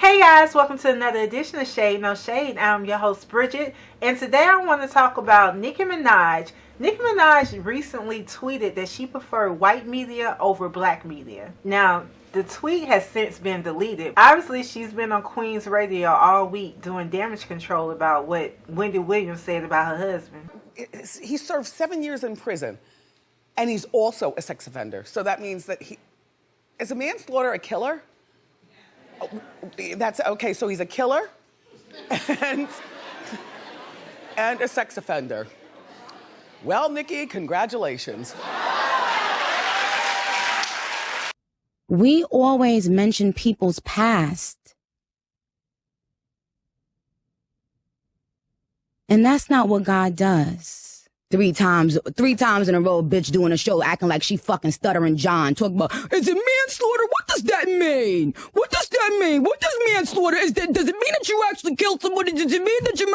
Hey guys, welcome to another edition of Shade No Shade. I'm your host Bridget, and today I want to talk about Nicki Minaj. Nicki Minaj recently tweeted that she preferred white media over black media. Now, the tweet has since been deleted. Obviously, she's been on Queen's Radio all week doing damage control about what Wendy Williams said about her husband. He served 7 years in prison, and he's also a sex offender. So that means that is a manslaughter a killer? That's okay, so he's a killer and a sex offender. Well, Nikki, congratulations. We always mention people's past. And that's not what God does. Three times in a row, a bitch doing a show acting like she fucking stuttering John. Talk about, is it manslaughter? What does that mean? What does that mean? What does manslaughter, does it mean that you actually killed somebody? Does it mean that you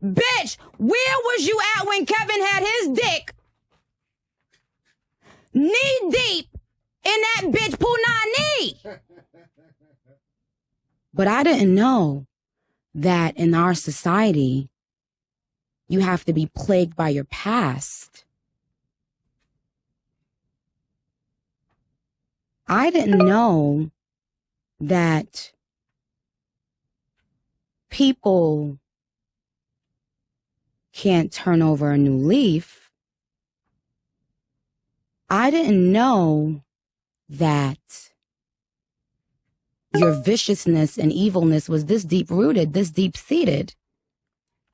Bitch, where was you at when Kevin had his dick knee deep in that bitch punani? But I didn't know that in our society, you have to be plagued by your past. I didn't know that people can't turn over a new leaf. I didn't know that your viciousness and evilness was this deep-rooted, this deep-seated.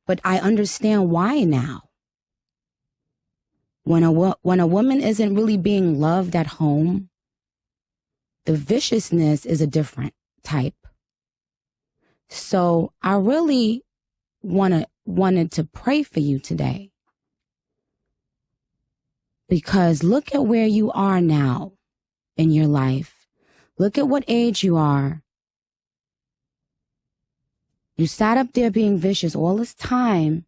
But I understand why now. When a woman isn't really being loved at home, the viciousness is a different type. So I really wanted to pray for you today. Because look at where you are now in your life. Look at what age you are. You sat up there being vicious all this time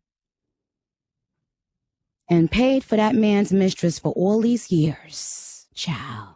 and paid for that man's mistress for all these years. Child.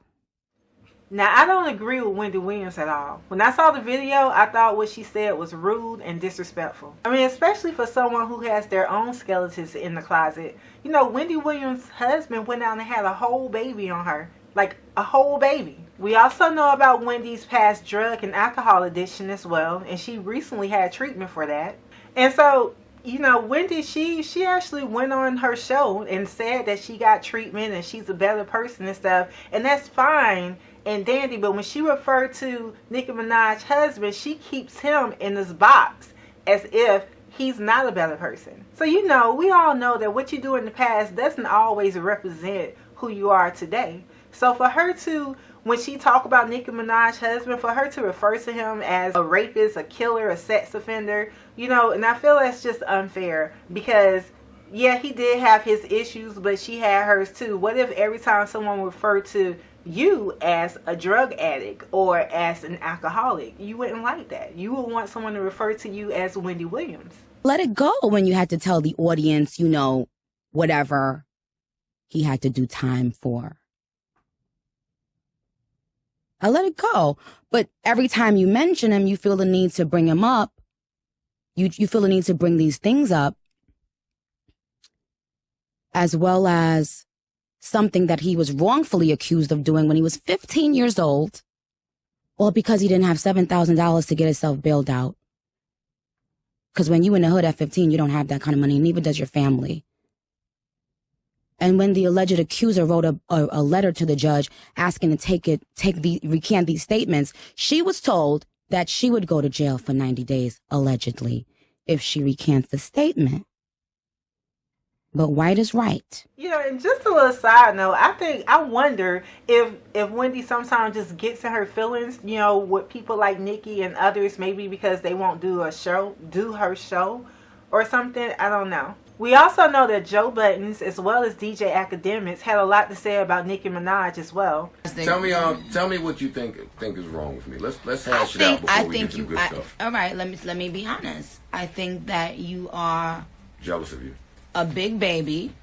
Now, I don't agree with Wendy Williams at all. When I saw the video, I thought what she said was rude and disrespectful. I mean, especially for someone who has their own skeletons in the closet. You know, Wendy Williams' husband went out and had a whole baby on her. Like, a whole baby. We also know about Wendy's past drug and alcohol addiction as well, and she recently had treatment for that. And so, you know, Wendy, she actually went on her show and said that she got treatment and she's a better person and stuff, and that's fine and dandy, but when she referred to Nicki Minaj's husband, she keeps him in this box as if he's not a better person. So, you know, we all know that what you do in the past doesn't always represent who you are today. So for her to, when she talk about Nicki Minaj's husband, for her to refer to him as a rapist, a killer, a sex offender, you know, and I feel that's just unfair because, yeah, he did have his issues, but she had hers too. What if every time someone referred to you as a drug addict or as an alcoholic, you wouldn't like that? You would want someone to refer to you as Wendy Williams. Let it go when you had to tell the audience, you know, whatever he had to do time for. I let it go. But every time you mention him, you feel the need to bring him up. You feel the need to bring these things up, as well as something that he was wrongfully accused of doing when he was 15 years old, all because he didn't have $7,000 to get himself bailed out. Because when you in the hood at 15, you don't have that kind of money, neither does your family. And when the alleged accuser wrote a letter to the judge asking to recant these statements, she was told that she would go to jail for 90 days, allegedly, if she recants the statement. But white is right. You know, and just a little side note, I wonder if Wendy sometimes just gets in her feelings, you know, with people like Nikki and others, maybe because they won't do her show or something. I don't know. We also know that Joe Buttons, as well as DJ Academics, had a lot to say about Nicki Minaj as well. Tell me what you think is wrong with me. Let's hash it out before we get to the good stuff. All right, let me be honest. I think that you are jealous of you. A big baby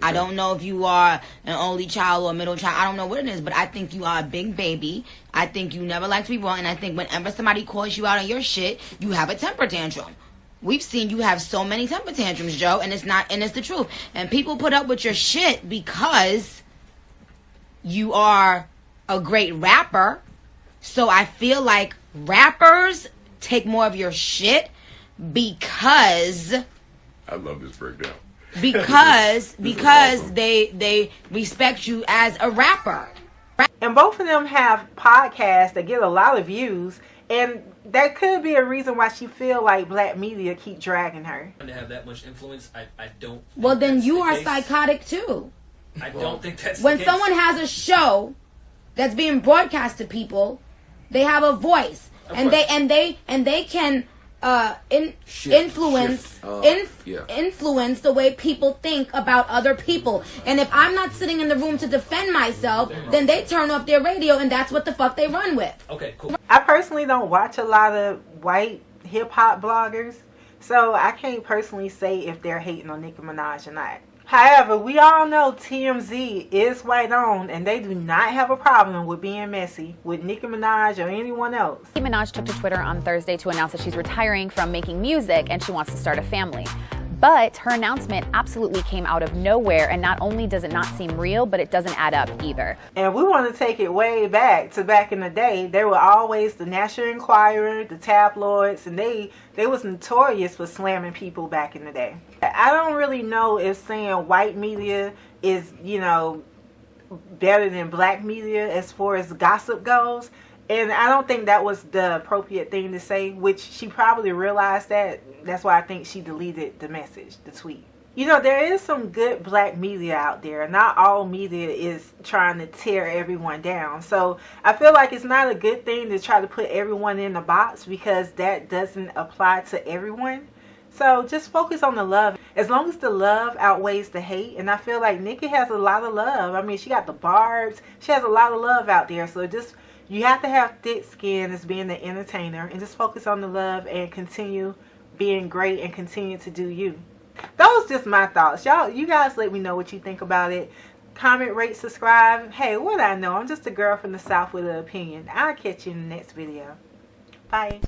I don't know if you are an only child or a middle child. I don't know what it is, but I think you are a big baby. I think you never like to be wrong, and I think whenever somebody calls you out on your shit, you have a temper tantrum. We've seen you have so many temper tantrums, Joe, and it's the truth. And people put up with your shit because you are a great rapper. So I feel like rappers take more of your shit because I love this breakdown. Because awesome. they respect you as a rapper. And both of them have podcasts that get a lot of views, and that could be a reason why she feel like black media keep dragging her. To have that much influence, I don't. Well, then you are psychotic too. I don't think that's when the case. Someone has a show that's being broadcast to people, they have a voice, and they can influence the way people think about other people. And if I'm not sitting in the room to defend myself, then they turn off their radio, and that's what the fuck they run with. Okay, cool. I personally don't watch a lot of white hip-hop bloggers, so I can't personally say if they're hating on Nicki Minaj or not. However, we all know TMZ is white owned, and they do not have a problem with being messy with Nicki Minaj or anyone else. Nicki Minaj took to Twitter on Thursday to announce that she's retiring from making music and she wants to start a family. But her announcement absolutely came out of nowhere, and not only does it not seem real, but it doesn't add up either. And we want to take it way back to back in the day. They were always the National Enquirer, the tabloids, and they was notorious for slamming people back in the day. I don't really know if saying white media is, better than black media as far as gossip goes. And I don't think that was the appropriate thing to say, which she probably realized that. That's why I think she deleted the message, the tweet. There is some good black media out there. Not all media is trying to tear everyone down. So I feel like it's not a good thing to try to put everyone in a box, because that doesn't apply to everyone. So just focus on the love. As long as the love outweighs the hate, and I feel like Nicki has a lot of love. I mean, she got the barbs. She has a lot of love out there. So you have to have thick skin as being the entertainer, and just focus on the love and continue being great and continue to do you. Those just my thoughts. You guys let me know what you think about it. Comment, rate, subscribe. Hey, what I know? I'm just a girl from the South with an opinion. I'll catch you in the next video. Bye.